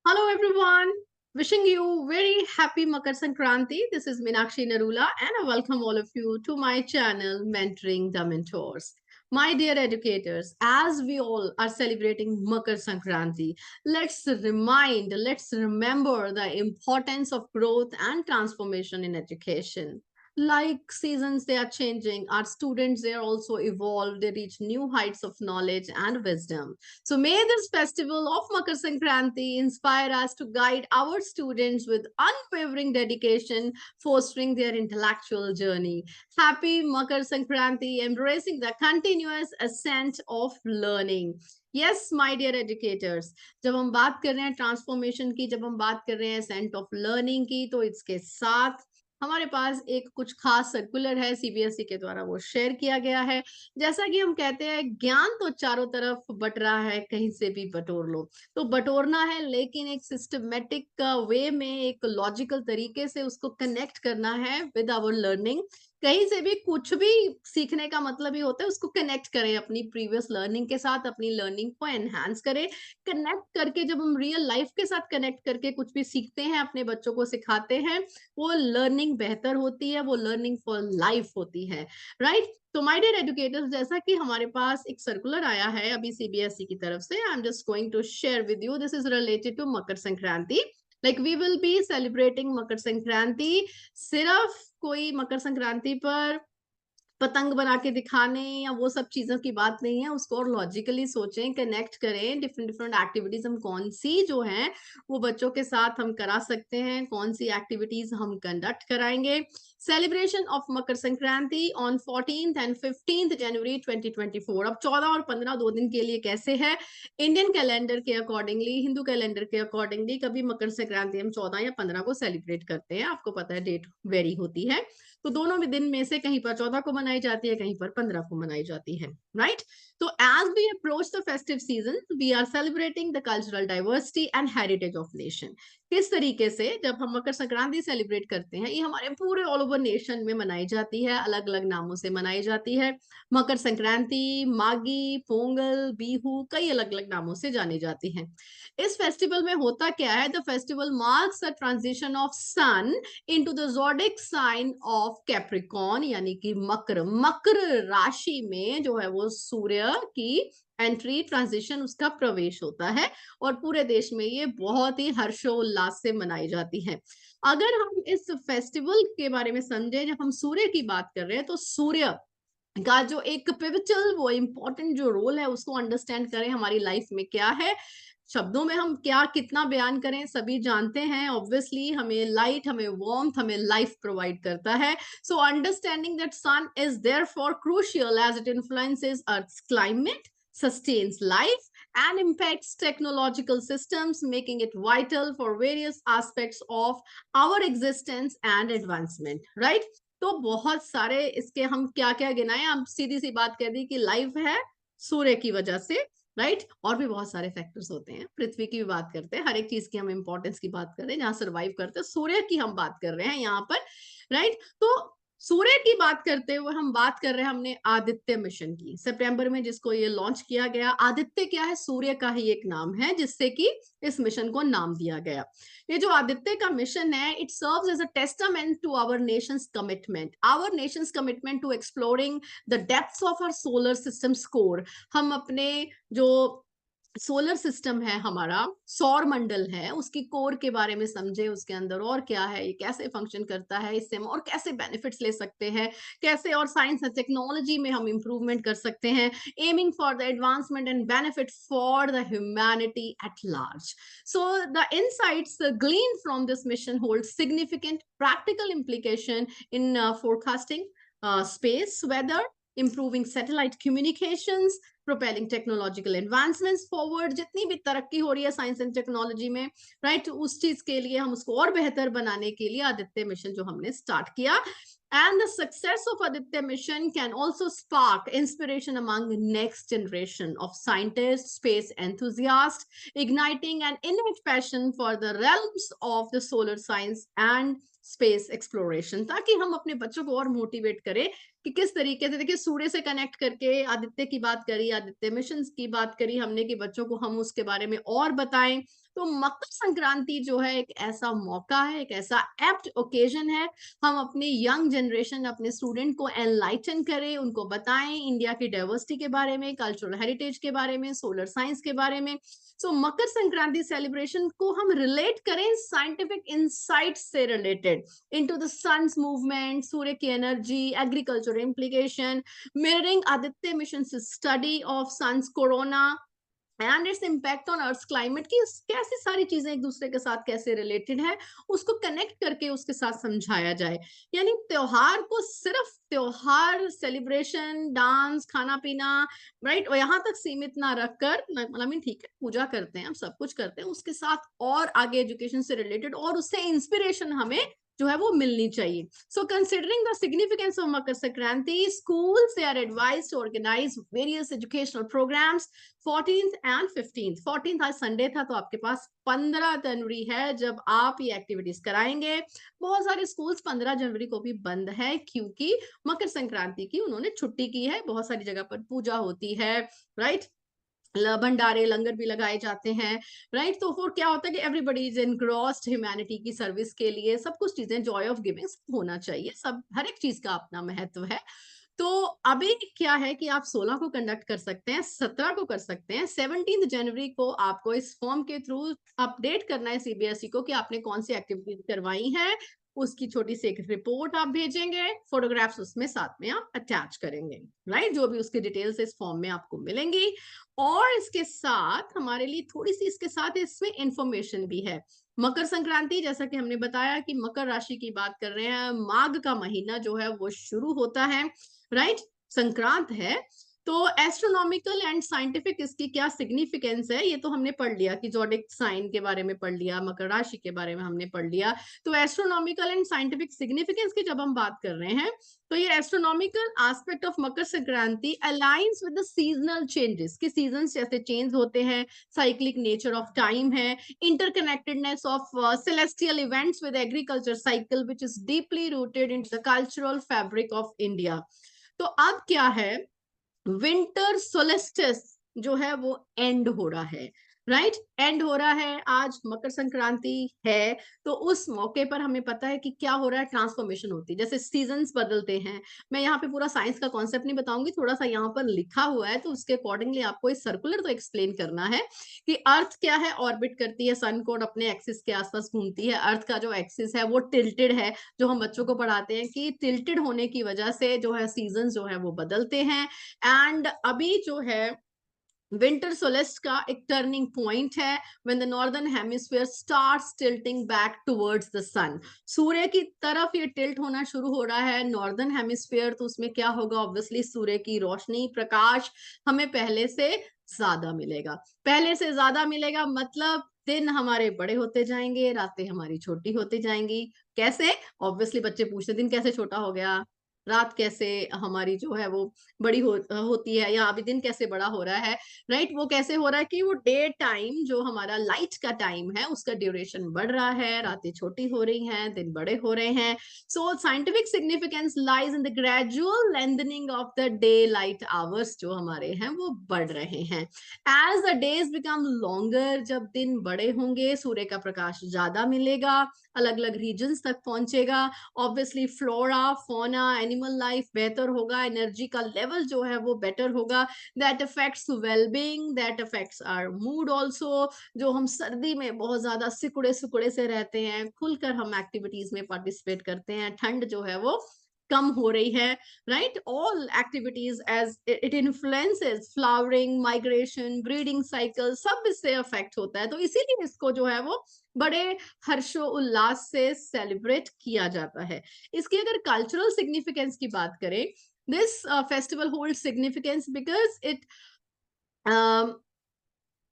Hello everyone. Wishing you very happy Makar Sankranti. This is Meenakshi Narula and I welcome all of you to my channel Mentoring the Mentors. My dear educators, as we all are celebrating Makar Sankranti, let's remember the importance of growth and transformation in education. Like seasons, they are changing. Our students, they are also evolved. They reach new heights of knowledge and wisdom. So may this festival of Makar Sankranti inspire us to guide our students with unwavering dedication, fostering their intellectual journey. Happy Makar Sankranti, embracing the continuous ascent of learning. Yes, my dear educators, जब हम बात कर रहे हैं transformation की, जब हम बात कर रहे हैं असेंट ऑफ लर्निंग की, तो इसके साथ हमारे पास एक कुछ खास सर्कुलर है सीबीएसई के द्वारा वो शेयर किया गया है। जैसा कि हम कहते हैं ज्ञान तो चारों तरफ बट रहा है, कहीं से भी बटोर लो। तो बटोरना है लेकिन एक सिस्टमेटिक वे में, एक लॉजिकल तरीके से उसको कनेक्ट करना है विद आवर लर्निंग। कहीं से भी कुछ भी सीखने का मतलब ही होता है उसको कनेक्ट करें अपनी प्रीवियस लर्निंग के साथ, अपनी लर्निंग को एनहांस करें। कनेक्ट करके जब हम रियल लाइफ के साथ कनेक्ट करके कुछ भी सीखते हैं, अपने बच्चों को सिखाते हैं, वो लर्निंग बेहतर होती है, वो लर्निंग फॉर लाइफ होती है। राइट। तो माय डियर एजुकेटर्स, जैसा कि हमारे पास एक सर्कुलर आया है अभी सीबीएसई की तरफ से, I am just going to share with you. This is related to Makar Sankranti. Like we will be celebrating Makar Sankranti. सिर्फ कोई मकर संक्रांति पर पतंग बना के दिखाने या वो सब चीजों की बात नहीं है, उसको और लॉजिकली सोचें, कनेक्ट करें। डिफरेंट डिफरेंट एक्टिविटीज हम कौन सी जो हैं वो बच्चों के साथ हम करा सकते हैं, कौन सी एक्टिविटीज हम कंडक्ट कराएंगे। Celebration of Makar Sankranti on 14th and 15th जनवरी 2024। अब 14 और 15 दो दिन के लिए कैसे है, इंडियन कैलेंडर के अकॉर्डिंगली, हिंदू कैलेंडर के अकॉर्डिंगली कभी मकर संक्रांति हम 14 या 15 को सेलिब्रेट करते हैं। आपको पता है डेट वेरी होती है, तो दोनों भी दिन में से कहीं पर 14 को मनाई जाती है, कहीं पर 15 को मनाई जाती है। राइट। तो as we approach the festive season, we are celebrating the cultural diversity and heritage of nation. किस तरीके से जब हम मकर संक्रांति सेलिब्रेट करते हैं, ये हमारे पूरे ऑल ओवर नेशन में मनाई जाती है, अलग अलग नामों से मनाई जाती है। मकर संक्रांति, मागी, पोंगल, बीहू, कई अलग अलग नामों से जानी जाती है। इस फेस्टिवल में होता क्या है, the festival marks the transition of sun into the zodiac sign of Capricorn, यानी कि मकर, मकर राशि में जो है वो सूर्य की एंट्री, ट्रांजिशन, उसका प्रवेश होता है। और पूरे देश में ये बहुत ही हर्षोल्लास से मनाई जाती है। अगर हम इस फेस्टिवल के बारे में समझें, जब हम सूर्य की बात कर रहे हैं तो सूर्य का जो एक पिवटल, वो इम्पोर्टेंट जो रोल है उसको अंडरस्टैंड करें हमारी लाइफ में क्या है। शब्दों में हम क्या कितना बयान करें, सभी जानते हैं ऑब्वियसली, हमें लाइट, हमें वार्मथ, हमें लाइफ प्रोवाइड करता है। So understanding that sun is there for crucial as it influences earth's climate, sustains life and impacts technological systems, making it vital for various aspects of our existence and advancement. Right? तो बहुत सारे इसके हम क्या क्या गिनाए, हम सीधी सी बात कर दी कि लाइफ है सूर्य की वजह से। राइट। और भी बहुत सारे फैक्टर्स होते हैं, पृथ्वी की भी बात करते हैं, हर एक चीज की हम इंपॉर्टेंस की बात कर रहे हैं, जहां सर्वाइव करते हैं सूर्य की हम बात कर रहे हैं यहाँ पर। राइट। तो सूर्य की बात करते हुए हम बात कर रहे हैं हमने आदित्य मिशन की, सितंबर में जिसको ये लॉन्च किया गया। आदित्य क्या है, सूर्य का ही एक नाम है जिससे कि इस मिशन को नाम दिया गया। ये जो आदित्य का मिशन है, it serves as a testament to our nation's commitment to exploring the depths of our solar system core. हम अपने जो सोलर सिस्टम है, हमारा सौर मंडल है, उसकी कोर के बारे में समझे, उसके अंदर और क्या है, ये कैसे फंक्शन करता है, इससे हम और कैसे बेनिफिट्स ले सकते हैं, कैसे और साइंस एंड टेक्नोलॉजी में हम इंप्रूवमेंट कर सकते हैं, aiming for the advancement and benefit for the humanity at large. So the insights gleaned from this mission hold significant practical implication in forecasting space weather, improving satellite communications, propelling technological advancements forward। जितनी भी तरक्की हो रही है science and technology में, right, उस चीज के लिए हम उसको और बेहतर बनाने के लिए आदित्य मिशन जो हमने स्टार्ट किया। And the success of Aditya mission can also spark inspiration among the next generation of scientists, space enthusiasts, igniting an innate passion for the realms of the solar science and space exploration, ताकि हम अपने बच्चों को और motivate करें कि किस तरीके से, देखिए सूर्य से कनेक्ट करके आदित्य की बात करी, आदित्य मिशन की बात करी हमने कि बच्चों को हम उसके बारे में और बताएं। तो मकर संक्रांति जो है एक ऐसा मौका है, एक ऐसा एप्ट ओकेजन है, हम अपनी यंग जनरेशन, अपने स्टूडेंट को एनलाइटन करें, उनको बताएं इंडिया की डाइवर्सिटी के बारे में, कल्चरल हेरिटेज के बारे में, सोलर साइंस के बारे में। सो मकर संक्रांति सेलिब्रेशन को हम रिलेट करें साइंटिफिक इंसाइट से related into the suns movement, सूर्य की energy, agriculture implication, mirroring Aditya mission study of suns corona and its impact on earth climate, की कैसी सारी चीजें एक दूसरे के साथ कैसे रिलेटेड है, उसको कनेक्ट करके उसके साथ समझाया जाए। यानी त्योहार को सिर्फ त्योहार, सेलिब्रेशन, डांस, खाना पीना, राइट, और यहाँ तक सीमित ना रखकर, मतलब ठीक है पूजा करते हैं, हम सब कुछ करते हैं, उसके साथ और आगे एजुकेशन से रिलेटेड और उससे इंस्पिरेशन हमें जो है वो मिलनी चाहिए। So considering the significance of Makar Sankranti, schools they are advised to organize various educational programs 14th and 15th। 14th आज संडे था, तो आपके पास 15 जनवरी है जब आप ये एक्टिविटीज कराएंगे। बहुत सारे स्कूल्स 15 जनवरी को भी बंद है क्योंकि मकर संक्रांति की उन्होंने छुट्टी की है, बहुत सारी जगह पर पूजा होती है, राइट, भंडारे लंगर भी लगाए जाते हैं, राइट। तो फिर क्या होता है कि एवरीबडी इज एनग्रॉस्ड ह्यूमैनिटी की सर्विस के लिए, सब कुछ चीजें, जॉय ऑफ गिविंग होना चाहिए, सब हर एक चीज का अपना महत्व है। तो अभी क्या है कि आप 16 को कंडक्ट कर सकते हैं, 17 को कर सकते हैं, 17 जनवरी को आपको इस फॉर्म के थ्रू अपडेट करना है सीबीएसई को कि आपने कौन सी एक्टिविटीज करवाई है, उसकी छोटी सी एक रिपोर्ट आप भेजेंगे, फोटोग्राफ्स उसमें साथ में आप अटैच करेंगे, राइट, जो भी उसकी डिटेल्स इस फॉर्म में आपको मिलेंगी। और इसके साथ हमारे लिए थोड़ी सी इसके साथ इसमें इंफॉर्मेशन भी है। मकर संक्रांति, जैसा कि हमने बताया कि मकर राशि की बात कर रहे हैं, माघ का महीना जो है वो शुरू होता है, राइट, संक्रांत है। तो एस्ट्रोनॉमिकल एंड साइंटिफिक इसकी क्या सिग्निफिकेंस है, ये तो हमने पढ़ लिया कि जोडिक साइन के बारे में पढ़ लिया, मकर राशि के बारे में हमने पढ़ लिया। तो एस्ट्रोनॉमिकल एंड साइंटिफिक सिग्निफिकेंस की जब हम बात कर रहे हैं, तो ये astronomical aspect of Makar Sankranti aligns with the seasonal changes, कि सीजन्स जैसे चेंज होते हैं, साइक्लिक नेचर ऑफ टाइम है, interconnectedness of celestial events with agriculture cycle which is deeply rooted in the cultural fabric of India. तो अब क्या है, winter सोलेस्टिस जो है वो एंड हो रहा है, राइट, एंड हो रहा है, आज मकर संक्रांति है। तो उस मौके पर हमें पता है कि क्या हो रहा है, ट्रांसफॉर्मेशन होती है, जैसे सीजन्स बदलते हैं। मैं यहाँ पे पूरा साइंस का कॉन्सेप्ट नहीं बताऊंगी, थोड़ा सा यहाँ पर लिखा हुआ है, तो उसके अकॉर्डिंगली आपको इस सर्कुलर तो एक्सप्लेन करना है कि अर्थ क्या है, ऑर्बिट करती है, सन को अपने एक्सिस के आसपास घूमती है, अर्थ का जो एक्सिस है वो टिल्टेड है, जो हम बच्चों को पढ़ाते हैं कि टिल्टेड होने की वजह से जो है सीजन जो है वो बदलते हैं। एंड अभी जो है विंटर सोलेस्ट का एक टर्निंग पॉइंट है, when the northern hemisphere starts tilting back towards the sun, सूर्य की तरफ ये टिल्ट होना शुरू हो रहा है नॉर्दर्न हेमिस्फीयर। तो उसमें क्या होगा, ऑब्वियसली सूर्य की रोशनी, प्रकाश हमें पहले से ज्यादा मिलेगा, पहले से ज्यादा मिलेगा, मतलब दिन हमारे बड़े होते जाएंगे, रातें हमारी छोटी होती जाएंगी। कैसे, ऑब्वियसली बच्चे पूछते दिन कैसे छोटा हो गया, रात कैसे हमारी जो है वो बड़ी होती है, या अभी दिन कैसे बड़ा हो रहा है, राइट। वो कैसे हो रहा है कि वो डे टाइम जो हमारा लाइट का टाइम है उसका ड्यूरेशन बढ़ रहा है, रातें छोटी हो रही हैं, दिन बड़े हो रहे हैं। So scientific significance lies in the gradual lengthening of the day light hours, जो हमारे हैं वो बढ़ रहे हैं। As the days become longer, जब दिन बड़े होंगे, सूर्य का प्रकाश ज्यादा मिलेगा, अलग अलग रीजन्स तक पहुंचेगा, obviously flora fauna animal life बेहतर होगा, एनर्जी का लेवल जो है वो बेटर होगा, that affects wellbeing, that affects our mood also. जो हम सर्दी में बहुत ज्यादा सिकुड़े सिकुड़े से रहते हैं, खुलकर हम एक्टिविटीज में पार्टिसिपेट करते हैं, ठंड जो है वो कम हो रही है, right. All activities as it influences flowering, migration, breeding cycle, सब इससे अफेक्ट होता है। तो इसीलिए इसको जो है वो बड़े हर्षो उल्लास से सेलिब्रेट किया जाता है। इसकी अगर कल्चरल सिग्निफिकेंस की बात करें, this festival hold significance because it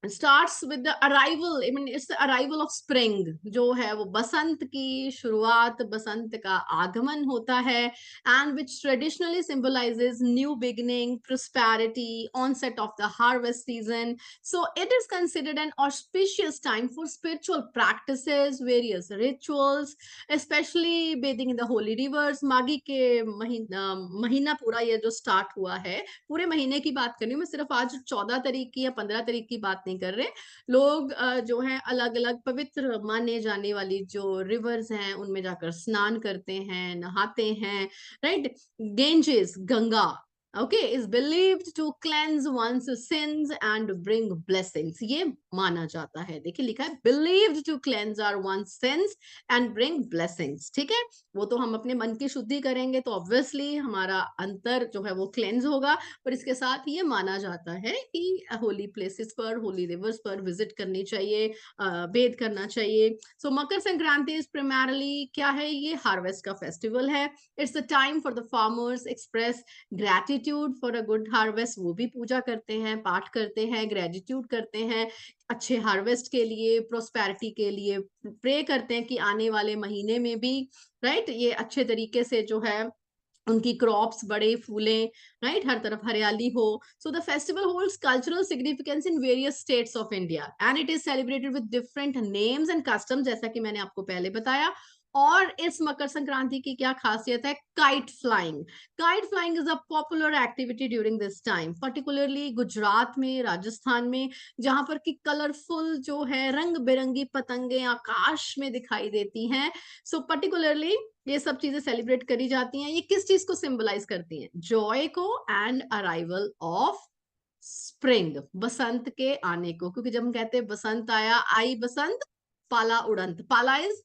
starts with the arrival, I mean it's the arrival of spring, जो है वो बसंत की शुरुआत, बसंत का आगमन होता है, and which traditionally symbolizes new beginning, prosperity, onset of the harvest season. So it is considered an auspicious time for spiritual practices, various rituals, especially bathing in the holy rivers। Maghi के महीना पूरा ये जो स्टार्ट हुआ है, पूरे महीने की बात कर रही हूँ मैं, सिर्फ आज 14 तारीख की या 15 तारीख की बात नहीं कर रहे, लोग जो है अलग अलग पवित्र माने जाने वाली जो रिवर्स हैं उनमें जाकर स्नान करते हैं, नहाते हैं, right. Ganges, Ganga, okay, is believed to cleanse one's sins and bring blessings. ये माना जाता है, देखिए लिखा है believed to cleanse our one's sins and bring blessings, ठीक है। वो तो हम अपने मन की शुद्धि करेंगे तो ऑब्वियसली हमारा अंतर जो है वो क्लेंज होगा, पर इसके साथ ये माना जाता है कि होली प्लेसेस पर, होली रिवर्स पर विजिट करनी चाहिए, बेद करना चाहिए। सो मकर संक्रांति इज primarily क्या है, ये हार्वेस्ट का फेस्टिवल है। It's a time for the farmers express gratitude for a good harvest, वो भी पूजा करते हैं, पाठ करते हैं, ग्रेटिट्यूड करते हैं अच्छे हार्वेस्ट के लिए, प्रोस्पेरिटी के लिए प्रे करते हैं कि आने वाले महीने में भी, राइट, ये अच्छे तरीके से जो है उनकी क्रॉप्स बड़े फूलें, राइट, हर तरफ हरियाली हो। So the festival holds cultural significance in various states of India and it is celebrated with different names and customs, जैसा कि मैंने आपको पहले बताया। और इस मकर संक्रांति की क्या खासियत है, kite flying. Kite flying is a popular activity during this time, particularly Gujarat में, राजस्थान में, जहां पर कि कलरफुल जो है रंग बिरंगी पतंगे आकाश में दिखाई देती हैं। सो पर्टिकुलरली ये सब चीजें सेलिब्रेट करी जाती हैं। ये किस चीज को सिंबलाइज करती हैं, जॉय को एंड अराइवल ऑफ स्प्रिंग, बसंत के आने को, क्योंकि जब हम कहते हैं बसंत आया, आई बसंत, पाला उड़ंत, पाला इज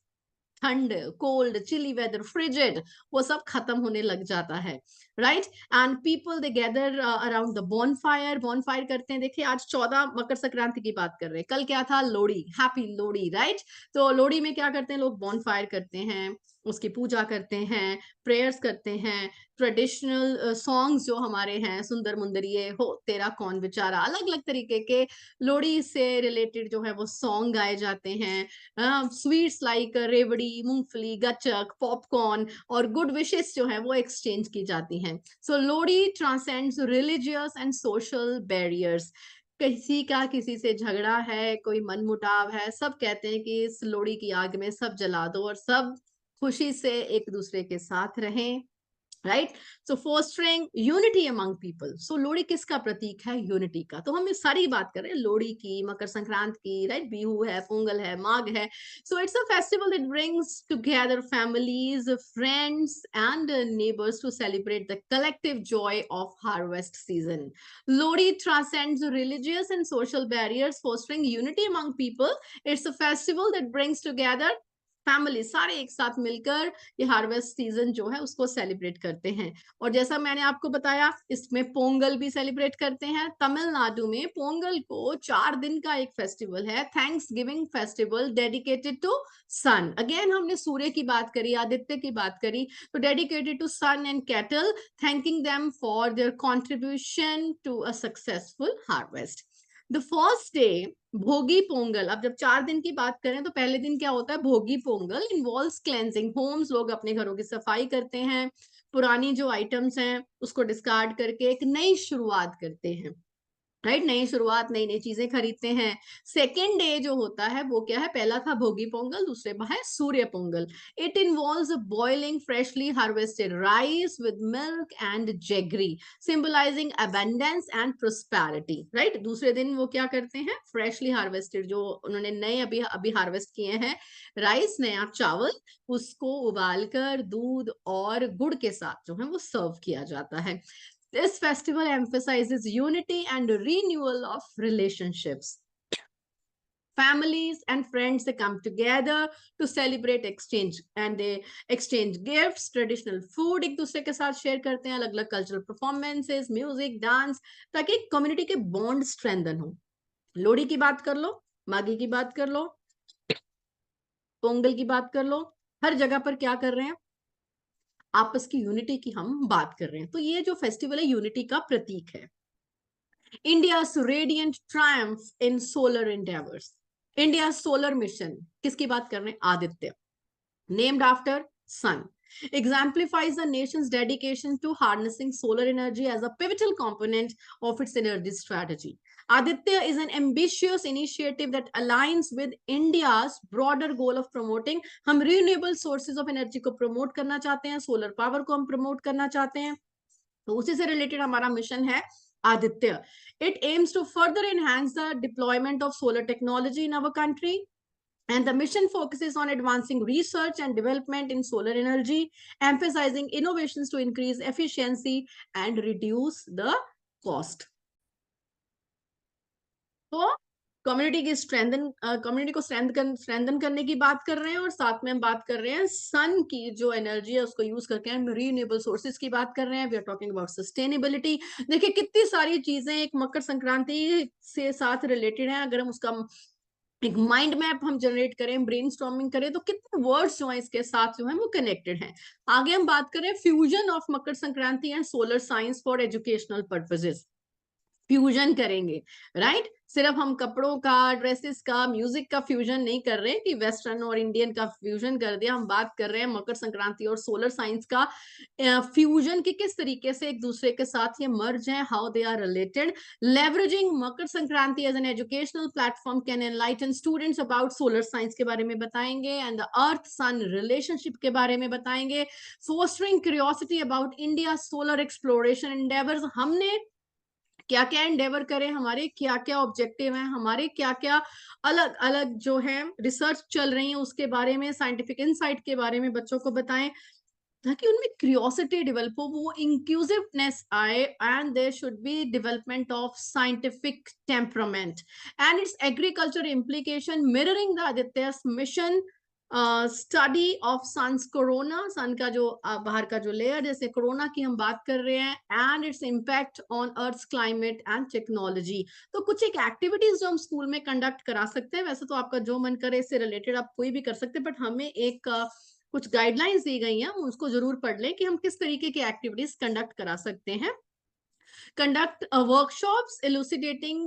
ठंड, कोल्ड, चिली वेदर, फ्रिजिड, वो सब खत्म होने लग जाता है, right. And people they gather around the bonfire, bonfire करते हैं। देखिए आज 14 मकर संक्रांति की बात कर रहे हैं, कल क्या था, लोहड़ी, हैप्पी लोहड़ी, राइट। तो लोहड़ी में क्या करते हैं लोग, बॉनफायर करते हैं, उसकी पूजा करते हैं, प्रेयर्स करते हैं, ट्रेडिशनल सॉन्ग्स जो हमारे हैं, सुंदर मुंदरिये हो, तेरा कौन बेचारा, अलग अलग तरीके के लोहड़ी से रिलेटेड जो है वो सॉन्ग गाए जाते हैं। Sweets like rewari, moongphali, gajak, popcorn और गुड विशेस जो है वो एक्सचेंज की जाती हैं। So Lohri transcends religious and social barriers, किसी का किसी से झगड़ा है, कोई मनमुटाव है, सब कहते हैं कि इस लोहड़ी की आग में सब जला दो और सब खुशी से एक दूसरे के साथ रहें, राइट। सो फोस्टरिंग यूनिटी अमंग पीपल। सो लोहड़ी किसका प्रतीक है, यूनिटी का। तो हम इस सारी बात कर रहे हैं, लोहड़ी की, मकर संक्रांत की, राइट, बिहू है, पोंगल है, माघ है। So it's a festival that brings together families, friends and neighbours to celebrate the collective joy of harvest season. Lohri transcends religious and social barriers, fostering unity among people. It's a festival that brings together family, सारे एक साथ मिलकर ये harvest season जो है उसको celebrate करते हैं। और जैसा मैंने आपको बताया, इसमें पोंगल भी सेलिब्रेट करते हैं। तमिलनाडु में पोंगल को 4 दिन का एक फेस्टिवल है, thanksgiving festival dedicated to sun. Again हमने सूर्य की बात करी, आदित्य की बात करी, तो dedicated to sun and cattle, thanking them for their contribution to a successful harvest. The first day, Bhogi Pongal. अब जब 4 दिन की बात करें तो पहले दिन क्या होता है, भोगी पोंगल इन्वॉल्व्स क्लेंजिंग होम्स, लोग अपने घरों की सफाई करते हैं, पुरानी जो आइटम्स हैं उसको डिस्कार्ड करके एक नई शुरुआत करते हैं, राइट, नई शुरुआत, नई नई चीजें खरीदते हैं। सेकेंड डे जो होता है वो क्या है, पहला था भोगी पोंगल, दूसरे है Surya Pongal. It involves boiling freshly harvested rice with milk and jaggery, symbolising abundance and prosperity, right. दूसरे दिन वो क्या करते हैं, फ्रेशली हार्वेस्टेड, जो उन्होंने नए अभी अभी हार्वेस्ट किए हैं राइस, नया चावल, उसको उबालकर दूध और गुड़ के साथ जो है वो सर्व किया जाता है। This festival emphasizes unity and renewal of relationships. Families and friends, they come together to celebrate, exchange, and they exchange gifts, traditional food एक दूसरे के साथ शेयर करते हैं, अलग अलग कल्चरल परफॉर्मेंसेस, म्यूजिक, डांस, ताकि कम्युनिटी के बॉन्ड स्ट्रेंथन हो। लोहड़ी की बात कर लो, माघी की बात कर लो, पोंगल की बात कर लो, हर जगह पर क्या कर रहे हैं, आपस की यूनिटी की हम बात कर रहे हैं। तो ये जो फेस्टिवल है यूनिटी का प्रतीक है। India's radiant triumph in solar endeavors. India's solar mission, किसकी बात कर रहे हैं, Aditya, named after sun, exemplifies the nation's dedication to harnessing solar energy as a pivotal component of its energy strategy. Aditya is an ambitious initiative that aligns with India's broader goal of promoting, हम renewable sources of energy को promote करना चाहते हैं, solar power को हम promote करना चाहते हैं। तो उसी से रिलेटेड हमारा मिशन है Aditya. It aims to further enhance the deployment of solar technology in our country. And the mission focuses on advancing research and development in solar energy, emphasizing innovations to increase efficiency and reduce the cost. तो community की community को strengthen करने की बात कर रहे हैं, और साथ में हम बात कर रहे हैं सन की जो एनर्जी है उसको यूज करके हम रीन्यूएबल सोर्सेज की बात कर रहे हैं. We are talking about sustainability. देखिए कितनी सारी चीजें एक मकर संक्रांति से साथ रिलेटेड है. अगर हम उसका एक माइंड मैप हम जनरेट करें, ब्रेनस्टॉर्मिंग करें, तो कितने वर्ड्स जो हैं इसके साथ जो है वो कनेक्टेड हैं. आगे हम बात करें fusion of Makar Sankranti and solar science for educational purposes. Fusion करेंगे, राइट. सिर्फ हम कपड़ों का, ड्रेसेस का, म्यूजिक का फ्यूजन नहीं कर रहे कि वेस्टर्न और इंडियन का फ्यूजन कर दिया. हम बात कर रहे हैं मकर संक्रांति और सोलर साइंस का फ्यूजन की, किस तरीके से एक दूसरे के साथ ये मर्ज हैं, how they are related. Leveraging Makar Sankranti as an educational platform can enlighten students about solar science के बारे में बताएंगे, and the earth sun relationship के बारे में बताएंगे. Fostering curiosity about India solar exploration endeavours. हमने क्या क्या एंडेवर करें, हमारे क्या क्या ऑब्जेक्टिव हैं, हमारे क्या क्या अलग अलग जो है रिसर्च चल रही है उसके बारे में, साइंटिफिक इनसाइट के बारे में बच्चों को बताएं, ताकि उनमें क्यूरियोसिटी डेवलप हो, वो इंक्लूसिवनेस आए, and there should be development of scientific temperament and its agriculture implication mirroring the आदित्य's mission. Study of suns corona, sun का जो बाहर का जो लेयर, जैसे कोरोना की हम बात कर रहे हैं, and its impact on earth climate and technology. तो कुछ एक एक्टिविटीज जो हम स्कूल में कंडक्ट करा सकते हैं, वैसे तो आपका जो मन करे इससे रिलेटेड आप कोई भी कर सकते हैं, बट हमें एक कुछ गाइडलाइंस दी गई हैं, उसको जरूर पढ़ लें कि हम किस तरीके की एक्टिविटीज कंडक्ट करा सकते हैं. Conduct workshops elucidating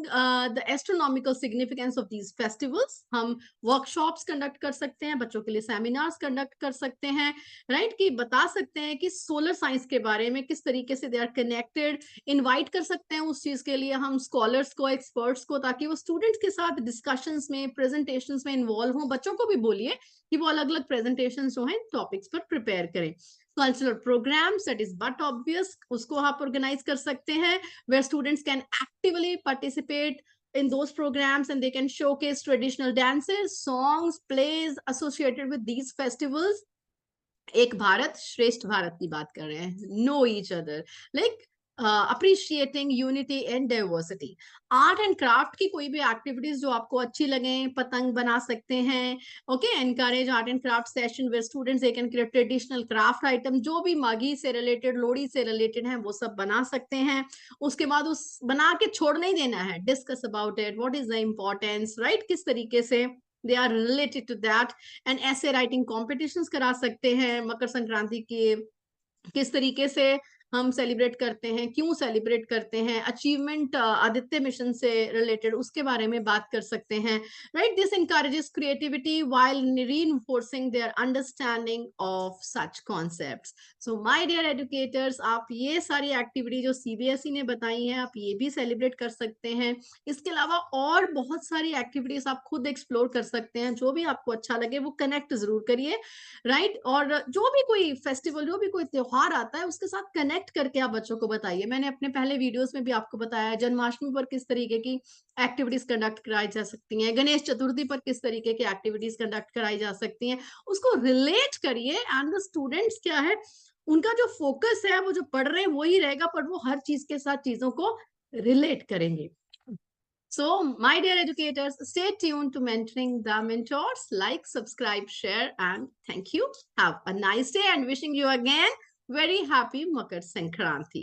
the astronomical significance of these festivals. हम workshops conduct कर सकते हैं, बच्चों के लिए seminars conduct कर सकते हैं, right, कि बता सकते हैं कि solar science के बारे में किस तरीके से they are connected. Invite कर सकते हैं उस चीज के लिए हम scholars को, experts को, ताकि वो students के साथ discussions में, presentations में involve हों. बच्चों को भी बोलिए कि वो अलग अलग presentations जो हैं topics पर prepare करें. Cultural programmes, that is but obvious, उसको आप ऑर्गेनाइज कर सकते हैं, where students can actively participate in those programs and they can showcase traditional dances, songs, plays associated with these festivals. एक भारत श्रेष्ठ भारत की बात कर रहे हैं. Know each other, like appreciating unity and diversity. Art and craft की कोई भी एक्टिविटीज जो आपको अच्छी लगे, पतंग बना सकते हैं. Okay, encourage art and craft session where students they can create traditional craft item, जो भी माघी से रिलेटेड, लोहड़ी से रिलेटेड है, वो सब बना सकते हैं. उसके बाद उस बना के छोड़ नहीं देना है, discuss about it, what is the importance, right, किस तरीके से they are related to that. and essay writing competitions करा सकते हैं. मकर संक्रांति के किस तरीके से हम सेलिब्रेट करते हैं, क्यों सेलिब्रेट करते हैं, अचीवमेंट आदित्य मिशन से रिलेटेड उसके बारे में बात कर सकते हैं, right. This encourages creativity while reinforcing their understanding of such concepts. So my dear educators, आप ये सारी एक्टिविटी जो सीबीएसई ने बताई हैं, आप ये भी सेलिब्रेट कर सकते हैं. इसके अलावा और बहुत सारी एक्टिविटीज आप खुद एक्सप्लोर कर सकते हैं, जो भी आपको अच्छा लगे वो कनेक्ट जरूर करिए, राइट. और जो भी कोई फेस्टिवल, जो भी कोई त्योहार आता है, उसके साथ कनेक्ट करके आप बच्चों को बताइए. मैंने अपने पहले वीडियोस में भी आपको बताया है जन्माष्टमी पर किस तरीके की एक्टिविटीज कंडक्ट कराई जा सकती हैं, गणेश चतुर्थी पर किस तरीके की एक्टिविटीज कंडक्ट कराई जा सकती हैं. उसको रिलेट करिए, एंड द स्टूडेंट्स क्या है, उनका जो फोकस है, वो जो पढ़ रहे हैं वही रहेगा, पर वो हर चीज के साथ चीजों को रिलेट करेंगे. So, my dear educators, stay tuned to Mentoring the Mentors. Like, subscribe, share, and thank you. Have a nice day and wishing you again very happy Makar Sankranti.